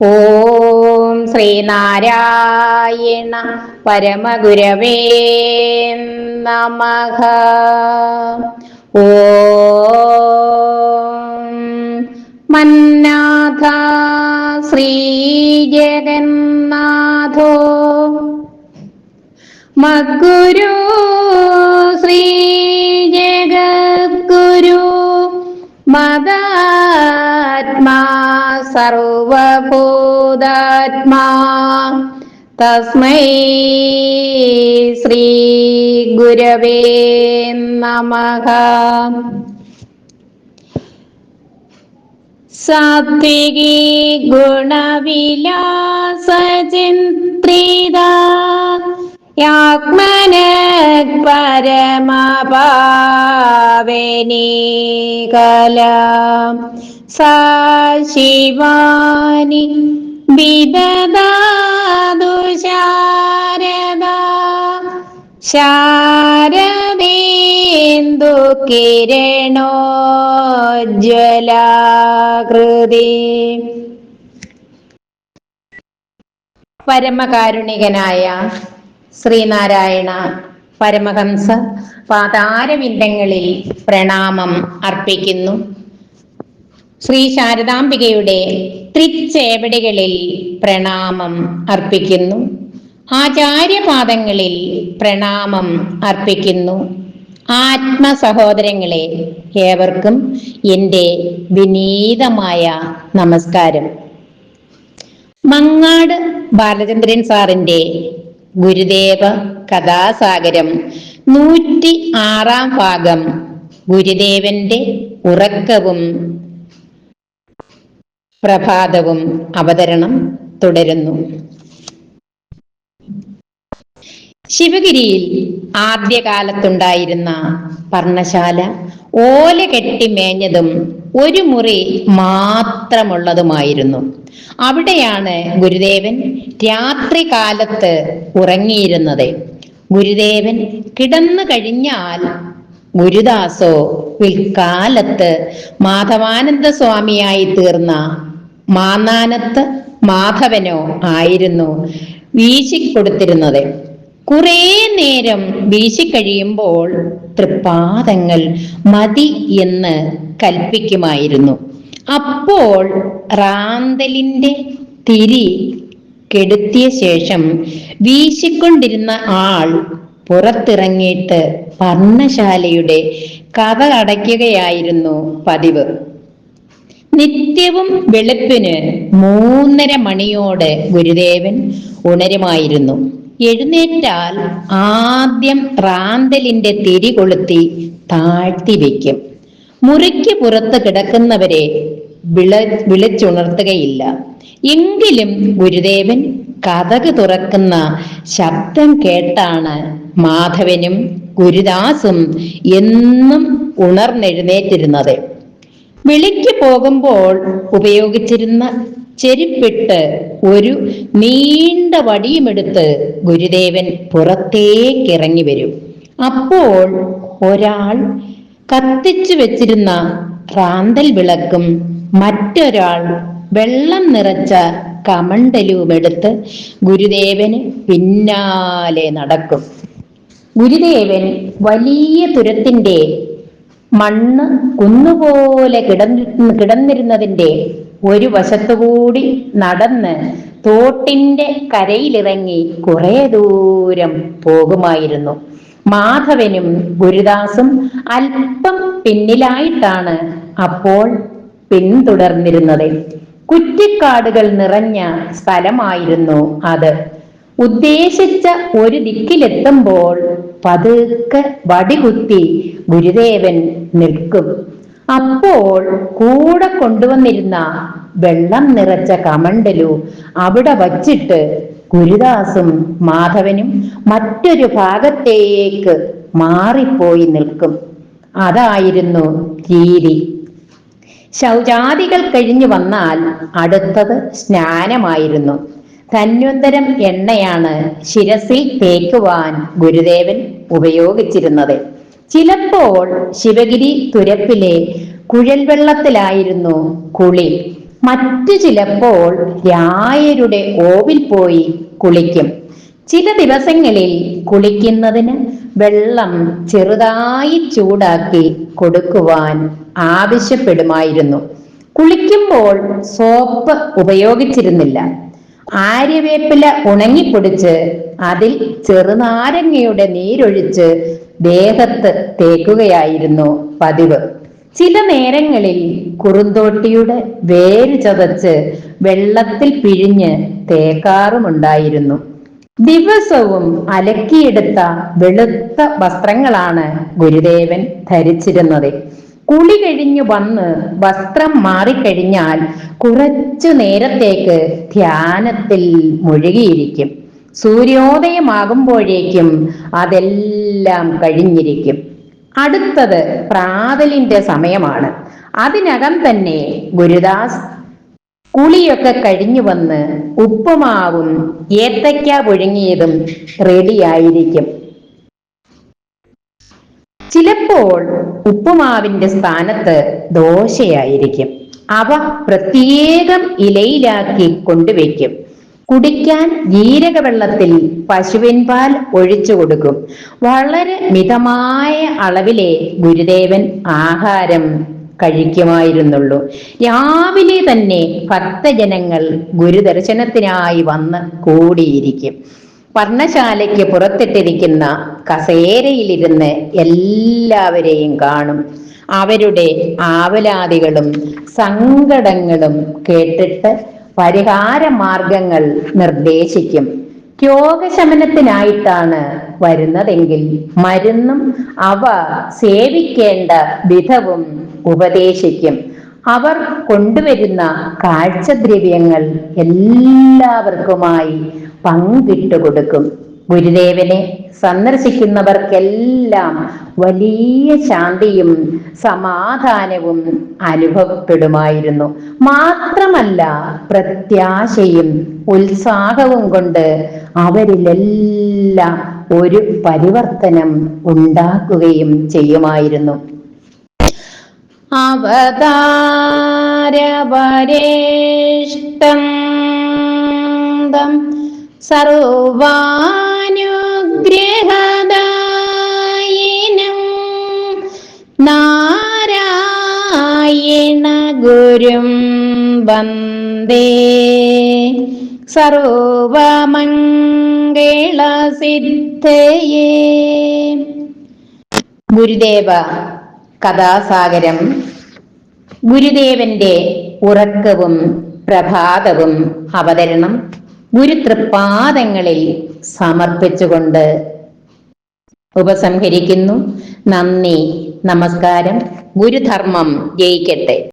ഓം ശ്രീനാരായണ പരമഗുരവേ നമഃ. ഓം മന്നാഥ ശ്രീ ജഗന്നാഥോ മദ്ഗുരു ശ്രീ ജഗദ്ഗുരു മദാത്മാ സർവഭൂതാത്മാ തസ്മൈ ശ്രീ ഗുരവേ നമഃ. സാത്വികി ഗുണവിലാസചിത്രിത യാത്മനഃ പരമപാവനി കലാ സാ ശിവാനി വിദദാതു ശാരദാ ശാരദേന്ദു കിരണോജ്വലാകൃതി. പരമകാരുണികനായ ശ്രീനാരായണ പരമഹംസ പാതാരവിന്ദങ്ങളിൽ പ്രണാമം അർപ്പിക്കുന്നു. ശ്രീ ശാരദാംബികയുടെ തൃച്ചേവടികളിൽ പ്രണാമം അർപ്പിക്കുന്നു. ആചാര്യപാദങ്ങളിൽ പ്രണാമം അർപ്പിക്കുന്നു. ആത്മസഹോദരങ്ങളെ, ഏവർക്കും എൻ്റെ വിനീതമായ നമസ്കാരം. മങ്ങാട് ബാലചന്ദ്രൻ സാറിൻ്റെ ഗുരുദേവ കഥാസാഗരം 106 ഭാഗം ഗുരുദേവന്റെ ഉറക്കവും പ്രഭാതവും അവതരണം തുടരുന്നു. ശിവഗിരിയിൽ ആദ്യകാലത്തുണ്ടായിരുന്ന പർണശാല ഓല കെട്ടി മേഞ്ഞതും ഒരു മുറി മാത്രമുള്ളതുമായിരുന്നു. അവിടെയാണ് ഗുരുദേവൻ രാത്രി കാലത്ത് ഉറങ്ങിയിരുന്നത്. ഗുരുദേവൻ കിടന്നു കഴിഞ്ഞാൽ ഗുരുദാസോ പിൽക്കാലത്ത് മാധവാനന്ദ സ്വാമിയായി തീർന്ന മാന്നാനത്ത് മാധവനോ ആയിരുന്നു വീശിക്കൊടുത്തിരുന്നത്. കുറേ നേരം വീശിക്കഴിയുമ്പോൾ തൃപ്പാദങ്ങൾ മതി എന്ന് കൽപ്പിക്കുമായിരുന്നു. അപ്പോൾ റാന്തലിന്റെ തിരി കെടുത്തിയ ശേഷം വീശിക്കൊണ്ടിരുന്ന ആൾ പുറത്തിറങ്ങിയിട്ട് പർണശാലയുടെ കഥ അടയ്ക്കുകയായിരുന്നു പതിവ്. നിത്യവും വെളുപ്പിന് 3:30 മണിയോടെ ഗുരുദേവൻ ഉണരുമായിരുന്നു. എഴുന്നേറ്റാൽ ആദ്യം റാന്തലിന്റെ തിരി കൊളുത്തി താഴ്ത്തി വയ്ക്കും. മുറിക്ക് പുറത്ത് കിടക്കുന്നവരെ വിളിച്ചുണർത്തുകയില്ല. എങ്കിലും ഗുരുദേവൻ കതക് തുറക്കുന്ന ശബ്ദം കേട്ടാണ് മാധവനും ഗുരുദാസും എന്നും ഉണർന്നെഴുന്നേറ്റിരുന്നത്. വിളിക്ക് പോകുമ്പോൾ ഉപയോഗിച്ചിരുന്ന ചെരുപ്പിട്ട് ഒരു നീണ്ട വടിയുമെടുത്ത് ഗുരുദേവൻ പുറത്തേക്കിറങ്ങി വരും. അപ്പോൾ ഒരാൾ കത്തിച്ചു വെച്ചിരുന്ന റാന്തൽ വിളക്കും മറ്റൊരാൾ വെള്ളം നിറച്ച കമണ്ടലുമെടുത്ത് ഗുരുദേവന് പിന്നാലെ നടക്കും. ഗുരുദേവൻ വലിയ തുരത്തിന്റെ മണ്ണ് കുന്നുപോലെ കിടന്നിരുന്നതിന്റെ ഒരു വശത്തുകൂടി നടന്ന് തോട്ടിന്റെ കരയിലിറങ്ങി കുറെ ദൂരം പോകുമായിരുന്നു. മാധവനും ഗുരുദാസും അല്പം പിന്നിലായിട്ടാണ് അപ്പോൾ പിന്തുടർന്നിരുന്നത്. കുറ്റിക്കാടുകൾ നിറഞ്ഞ സ്ഥലമായിരുന്നു അത്. ഉദ്ദേശിച്ച ഒരു ദിക്കിലെത്തുമ്പോൾ പതുക്കെ വടികുത്തി ഗുരുദേവൻ നിൽക്കും. അപ്പോൾ കൂടെ കൊണ്ടുവന്നിരുന്ന വെള്ളം നിറച്ച കമണ്ടലു അവിടെ വച്ചിട്ട് ഗുരുദാസും മാധവനും മറ്റൊരു ഭാഗത്തേക്ക് മാറിപ്പോയി നിൽക്കും. അതായിരുന്നു രീതി. ശൗചാദികൾ കഴിഞ്ഞു വന്നാൽ അടുത്തത് സ്നാനമായിരുന്നു. ധന്വന്തരം എണ്ണയാണ് ശിരസിൽ തേക്കുവാൻ ഗുരുദേവൻ ഉപയോഗിച്ചിരുന്നത്. ചിലപ്പോൾ ശിവഗിരി തുരപ്പിലെ കുഴൽ വെള്ളത്തിലായിരുന്നു കുളി. മറ്റു ചിലപ്പോൾ രായരുടെ ഓവിൽ പോയി കുളിക്കും. ചില ദിവസങ്ങളിൽ കുളിക്കുന്നതിന് വെള്ളം ചെറുതായി ചൂടാക്കി കൊടുക്കുവാൻ ആവശ്യപ്പെടുമായിരുന്നു. കുളിക്കുമ്പോൾ സോപ്പ് ഉപയോഗിച്ചിരുന്നില്ല. ആര്യവേപ്പില ഉണങ്ങിപ്പൊടിച്ച് അതിൽ ചെറുനാരങ്ങയുടെ നീരൊഴിച്ച് ദേഹത്ത് തേക്കുകയായിരുന്നു പതിവ്. ചില നേരങ്ങളിൽ കുറുന്തോട്ടിയുടെ വേര് ചതച്ച് വെള്ളത്തിൽ പിഴിഞ്ഞ് തേക്കാറുമുണ്ടായിരുന്നു. ദിവസവും അലക്കിയെടുത്ത വെളുത്ത വസ്ത്രങ്ങളാണ് ഗുരുദേവൻ ധരിച്ചിരുന്നത്. കുളി കഴിഞ്ഞു വന്ന് വസ്ത്രം മാറിക്കഴിഞ്ഞാൽ കുറച്ചു നേരത്തേക്ക് ധ്യാനത്തിൽ മുഴുകിയിരിക്കും. സൂര്യോദയമാകുമ്പോഴേക്കും അതെല്ലാം കഴിഞ്ഞിരിക്കും. അടുത്തത് പ്രാതലിന്റെ സമയമാണ്. അതിനകം തന്നെ ഗുരുദാസ് കുളിയൊക്കെ കഴിഞ്ഞു വന്ന് ഉപ്പുമാവും ഏത്തയ്ക്ക പുഴുങ്ങിയതും റെഡിയായിരിക്കും. ചിലപ്പോൾ ഉപ്പുമാവിന്റെ സ്ഥാനത്ത് ദോശയായിരിക്കും. അവ പ്രത്യേകം ഇലയിലാക്കി കൊണ്ടുവയ്ക്കും. കുടിക്കാൻ ജീരകവെള്ളത്തിൽ പശുവിൻ പാൽ ഒഴിച്ചു കൊടുക്കും. വളരെ മിതമായ അളവിലെ ഗുരുദേവൻ ആഹാരം കഴിക്കുമായിരുന്നുള്ളൂ. രാവിലെ തന്നെ ഭക്തജനങ്ങൾ ഗുരുദർശനത്തിനായി വന്ന് കൂടിയിരിക്കും. പർണശാലയ്ക്ക് പുറത്തിട്ടിരിക്കുന്ന കസേരയിലിരുന്ന് എല്ലാവരെയും കാണും. അവരുടെ ആവലാതികളും സങ്കടങ്ങളും കേട്ടിട്ട് പരിഹാര മാർഗങ്ങൾ നിർദ്ദേശിക്കും. രോഗശമനത്തിനായിട്ടാണ് വരുന്നതെങ്കിൽ മരുന്നും അവ സേവിക്കേണ്ട വിധവും ഉപദേശിക്കും. അവർ കൊണ്ടുവരുന്ന കാഴ്ചദ്രവ്യങ്ങൾ എല്ലാവർക്കുമായി പങ്കിട്ടു കൊടുക്കും. ഗുരുദേവനെ സന്ദർശിക്കുന്നവർക്കെല്ലാം വലിയ ശാന്തിയും സമാധാനവും അനുഭവപ്പെടുമായിരുന്നു. മാത്രമല്ല, പ്രത്യാശയും ഉത്സാഹവും കൊണ്ട് അവരിലെല്ലാം ഒരു പരിവർത്തനം ഉണ്ടാക്കുകയും ചെയ്യുമായിരുന്നു. അവതാരവരേഷ്ടം സർവാനുഗ്രഹദായിനം നാരായണ ഗുരും വന്ദേ സർവമംഗളസിദ്ധയേ. ഗുരുദേവ കഥാസാഗരം ഗുരുദേവന്റെ ഉറക്കവും പ്രഭാതവും അവതരണം ഗുരുതൃപാദങ്ങളിൽ സമർപ്പിച്ചുകൊണ്ട് ഉപസംഹരിക്കുന്നു. നന്ദി, നമസ്കാരം. ഗുരുധർമ്മം ജയിക്കട്ടെ.